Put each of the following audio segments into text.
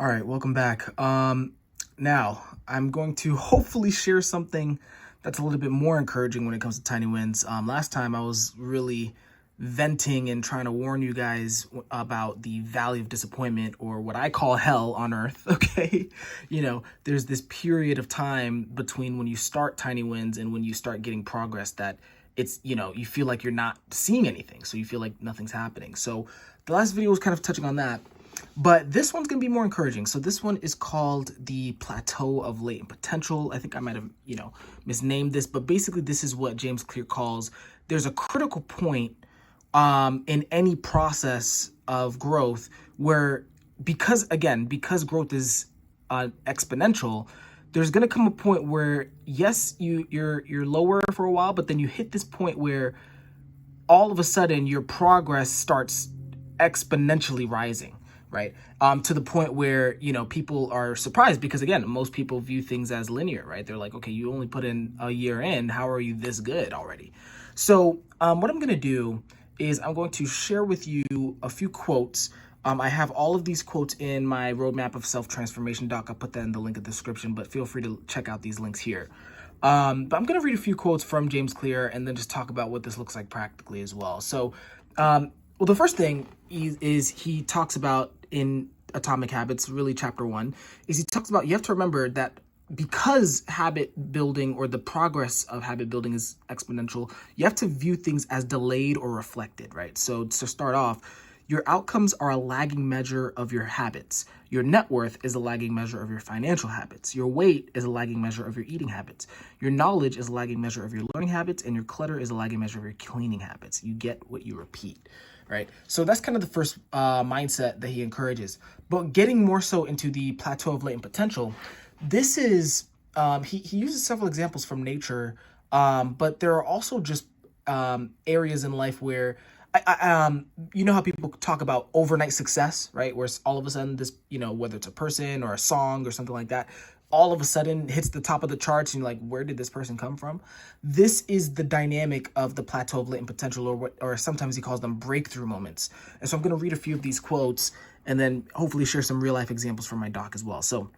All right, welcome back. Now I'm going to hopefully share something that's a little bit more encouraging when it comes to tiny wins. Last time I was really venting and trying to warn you guys about the valley of disappointment, or what I call hell on earth. Okay. There's this period of time between when you start tiny wins and when you start getting progress that you feel like you're not seeing anything. So you feel like nothing's happening. So the last video was kind of touching on that. But this one's going to be more encouraging. So this one is called the Plateau of Latent Potential. I think I might have, misnamed this, but basically this is what James Clear calls, there's a critical point in any process of growth where, because growth is exponential, there's going to come a point where, yes, you're lower for a while, but then you hit this point where all of a sudden your progress starts exponentially rising. Right. To the point where, people are surprised because, again, most people view things as linear, right? They're like, okay, you only put in a year in. How are you this good already? So what I'm going to do is I'm going to share with you a few quotes. I have all of these quotes in my roadmap of self-transformation doc. I'll put that in the link in the description, but feel free to check out these links here. But I'm going to read a few quotes from James Clear and then just talk about what this looks like practically as well. So, well, the first thing is he talks about in Atomic Habits, really chapter 1, is he talks about, you have to remember that because habit building, or the progress of habit building, is exponential, you have to view things as delayed or reflected, right? So to start off, your outcomes are a lagging measure of your habits. Your net worth is a lagging measure of your financial habits. Your weight is a lagging measure of your eating habits. Your knowledge is a lagging measure of your learning habits, and your clutter is a lagging measure of your cleaning habits. You get what you repeat, right? So that's kind of the first mindset that he encourages. But getting more so into the plateau of latent potential, this is, he uses several examples from nature, but there are also just areas in life where, you know how people talk about overnight success, right? Where all of a sudden this, whether it's a person or a song or something like that, all of a sudden hits the top of the charts and you're like, where did this person come from? This is the dynamic of the plateau of latent potential, or sometimes he calls them breakthrough moments. And so I'm going to read a few of these quotes and then hopefully share some real life examples from my doc as well. So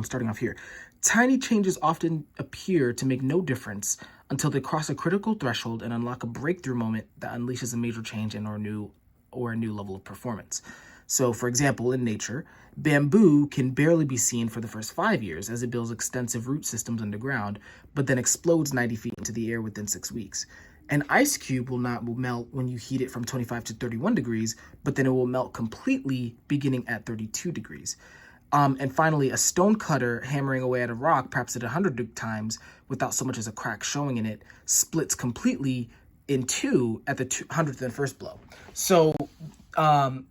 starting off here, tiny changes often appear to make no difference until they cross a critical threshold and unlock a breakthrough moment that unleashes a major change and or a new level of performance. So, for example, in nature, bamboo can barely be seen for the first 5 years as it builds extensive root systems underground, but then explodes 90 feet into the air within 6 weeks. An ice cube will melt when you heat it from 25 to 31 degrees, but then it will melt completely beginning at 32 degrees. And finally, a stone cutter hammering away at a rock, perhaps at 100 times, without so much as a crack showing in it, splits completely in two at the 101st blow. So, and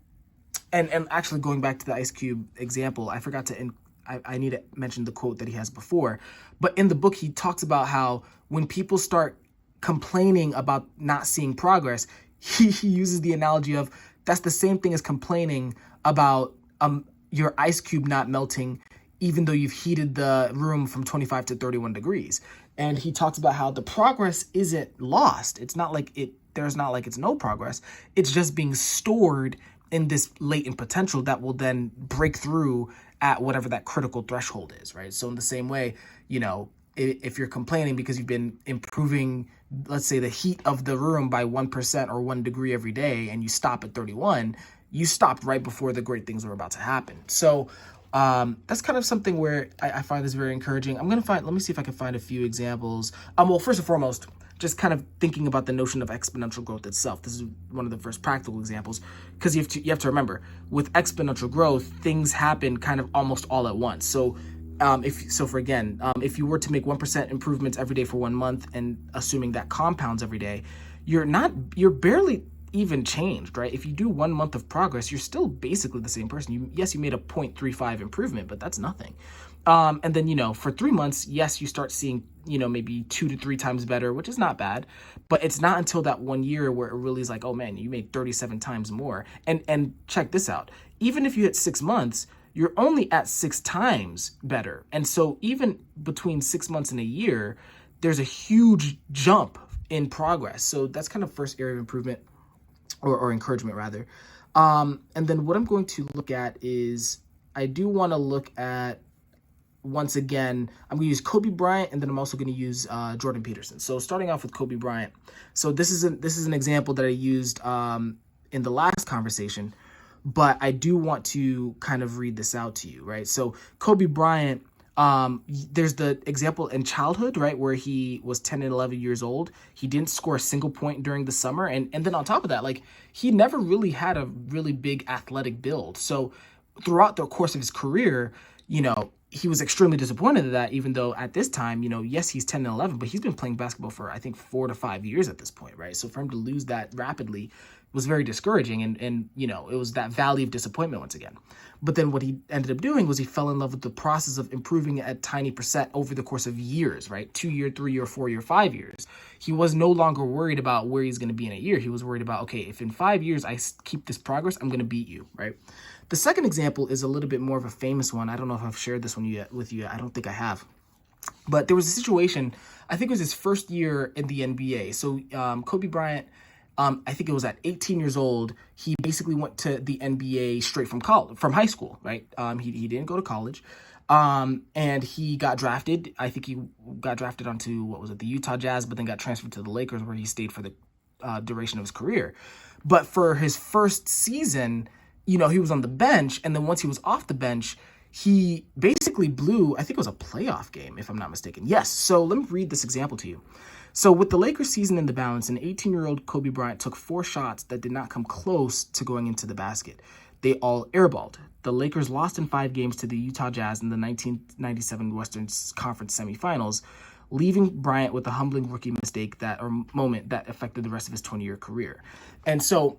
actually going back to the ice cube example, I forgot to, I need to mention the quote that he has before, but in the book, he talks about how when people start complaining about not seeing progress, he uses the analogy of that's the same thing as complaining about, your ice cube not melting, even though you've heated the room from 25 to 31 degrees. And he talks about how the progress isn't lost. It's not like there's not like it's no progress. It's just being stored in this latent potential that will then break through at whatever that critical threshold is, right? So in the same way, if you're complaining because you've been improving, let's say, the heat of the room by 1% or 1 degree every day, and you stop at 31, you stopped right before the great things were about to happen. So that's kind of something where I find this very encouraging. Let me see if I can find a few examples. Well, first and foremost, just kind of thinking about the notion of exponential growth itself. This is one of the first practical examples, because you have to remember, with exponential growth, things happen kind of almost all at once. So if you were to make 1% improvements every day for 1 month, and assuming that compounds every day, you're barely even changed, right? If you do 1 month of progress, you're still basically the same person. Yes, you made a 0.35 improvement, but that's nothing. And then, for 3 months, yes, you start seeing, maybe 2 to 3 times better, which is not bad, but it's not until that 1 year where it really is like, oh man, you made 37 times more. And check this out. Even if you hit 6 months, you're only at 6 times better. And so even between 6 months and a year, there's a huge jump in progress. So that's kind of first area of improvement, or encouragement rather. And then what I'm going to look at is I do want to look at, once again, I'm going to use Kobe Bryant, and then I'm also going to use Jordan Peterson. So starting off with Kobe Bryant. So this is an example that I used in the last conversation, but I do want to kind of read this out to you, right? So Kobe Bryant, there's the example in childhood, right, where he was 10 and 11 years old. He didn't score a single point during the summer. And then on top of that, like, he never really had a really big athletic build. So throughout the course of his career, he was extremely disappointed at that, even though at this time, yes, he's 10 and 11, but he's been playing basketball for, I think, 4 to 5 years at this point, right? So for him to lose that rapidly was very discouraging, and it was that valley of disappointment once again. But then what he ended up doing was he fell in love with the process of improving at tiny percent over the course of years, right? 2 year, 3 year, 4 year, 5 years. He was no longer worried about where he's going to be in a year. He was worried about, okay, if in 5 years I keep this progress, I'm going to beat you, right? The second example is a little bit more of a famous one. I don't know if I've shared this one with you. I don't think I have. But there was a situation, I think it was his first year in the NBA. So Kobe Bryant, I think it was at 18 years old, he basically went to the NBA straight from high school, right? He didn't go to college. And he got drafted. I think he got drafted onto, the Utah Jazz, but then got transferred to the Lakers, where he stayed for the duration of his career. But for his first season, he was on the bench, and then once he was off the bench, he basically blew, I think it was a playoff game, if I'm not mistaken. Yes, so let me read this example to you. So with the Lakers season in the balance, an 18-year-old Kobe Bryant took 4 shots that did not come close to going into the basket. They all airballed. The Lakers lost in 5 games to the Utah Jazz in the 1997 Western Conference semifinals, leaving Bryant with a humbling rookie moment that affected the rest of his 20-year career. And so,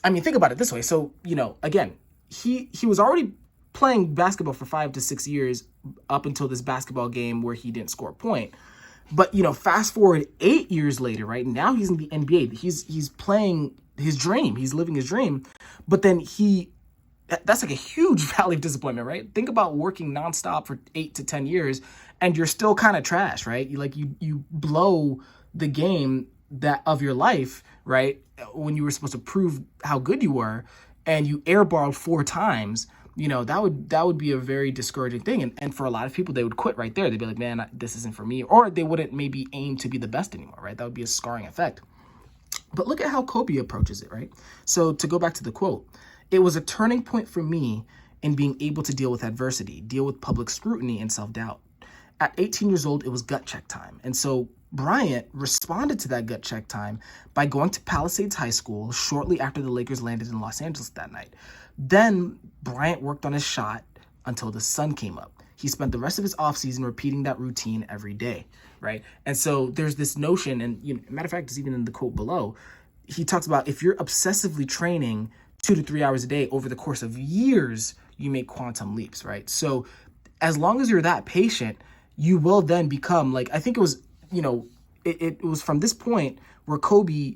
I mean, think about it this way. So, again, he was already playing basketball for 5 to 6 years up until this basketball game where he didn't score a point. But, fast forward 8 years later, right? Now he's in the NBA. He's playing his dream. He's living his dream. But then that's like a huge valley of disappointment, right? Think about working nonstop for 8 to 10 years and you're still kind of trash, right? You blow the game of your life, right? When you were supposed to prove how good you were, and you airballed 4 times, that would be a very discouraging thing. And for a lot of people, they would quit right there. They'd be like, man, this isn't for me. Or they wouldn't maybe aim to be the best anymore, right? That would be a scarring effect. But look at how Kobe approaches it, right? So to go back to the quote, it was a turning point for me in being able to deal with adversity, deal with public scrutiny and self-doubt. At 18 years old, it was gut check time. And so Bryant responded to that gut check time by going to Palisades High School shortly after the Lakers landed in Los Angeles that night. Then Bryant worked on his shot until the sun came up. He spent the rest of his offseason repeating that routine every day, right? And so there's this notion, and matter of fact, it's even in the quote below, he talks about if you're obsessively training 2 to 3 hours a day over the course of years, you make quantum leaps, right? So as long as you're that patient, you will then become, like, I think it was, it was from this point where Kobe,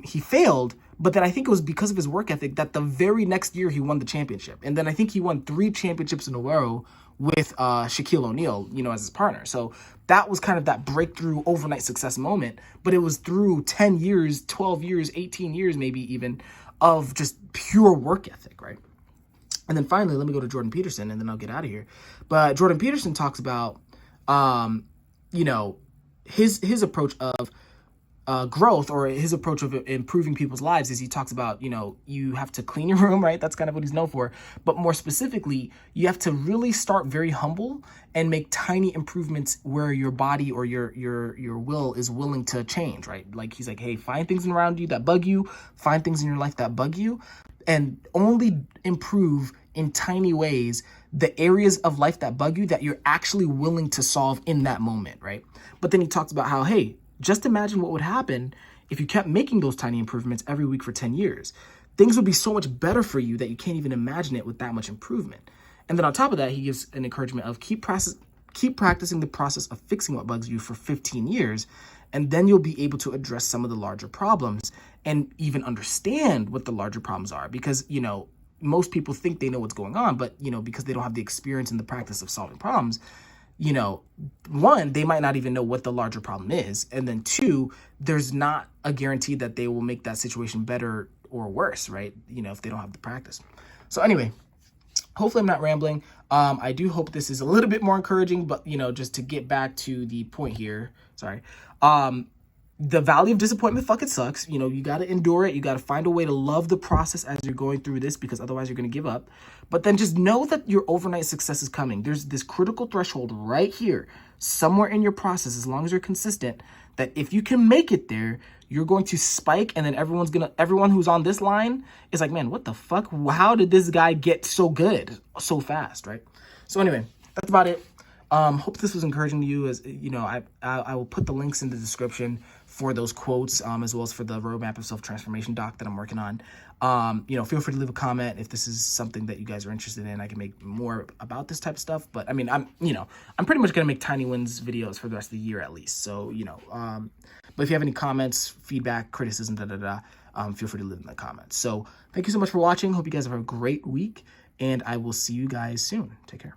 he failed, but then I think it was because of his work ethic that the very next year he won the championship. And then I think he won 3 championships in a row with Shaquille O'Neal, as his partner. So that was kind of that breakthrough overnight success moment, but it was through 10 years, 12 years, 18 years, maybe even, of just pure work ethic, right? And then finally, let me go to Jordan Peterson, and then I'll get out of here. But Jordan Peterson talks about, his approach of growth, or his approach of improving people's lives, is he talks about, you have to clean your room, right? That's kind of what he's known for. But more specifically, you have to really start very humble and make tiny improvements where your body or your will is willing to change, right? Like, he's like, hey, find things around you that bug you, find things in your life that bug you, and only improve in tiny ways the areas of life that bug you that you're actually willing to solve in that moment, right? But then he talks about how, hey, just imagine what would happen if you kept making those tiny improvements every week for 10 years. Things would be so much better for you that you can't even imagine it with that much improvement. And then on top of that, he gives an encouragement of keep practicing the process of fixing what bugs you for 15 years, and then you'll be able to address some of the larger problems and even understand what the larger problems are. Because, most people think they know what's going on, but, because they don't have the experience in the practice of solving problems, one, they might not even know what the larger problem is. And then 2, there's not a guarantee that they will make that situation better or worse, right? If they don't have the practice. So anyway, hopefully I'm not rambling. I do hope this is a little bit more encouraging, but just to get back to the point here, sorry. The valley of disappointment fucking sucks. You got to endure it. You got to find a way to love the process as you're going through this, because otherwise you're going to give up. But then just know that your overnight success is coming. There's this critical threshold right here, somewhere in your process, as long as you're consistent, that if you can make it there, you're going to spike, and then everyone who's on this line is like, man, what the fuck? How did this guy get so good so fast, right? So anyway, that's about it. Hope this was encouraging to you. As I will put the links in the description for those quotes, as well as for the roadmap of self-transformation doc that I'm working on. Feel free to leave a comment if this is something that you guys are interested in. I can make more about this type of stuff, but I mean, I'm pretty much gonna make tiny wins videos for the rest of the year at least. So, but if you have any comments, feedback, criticism, feel free to leave in the comments. So thank you so much for watching. Hope you guys have a great week, and I will see you guys soon. Take care.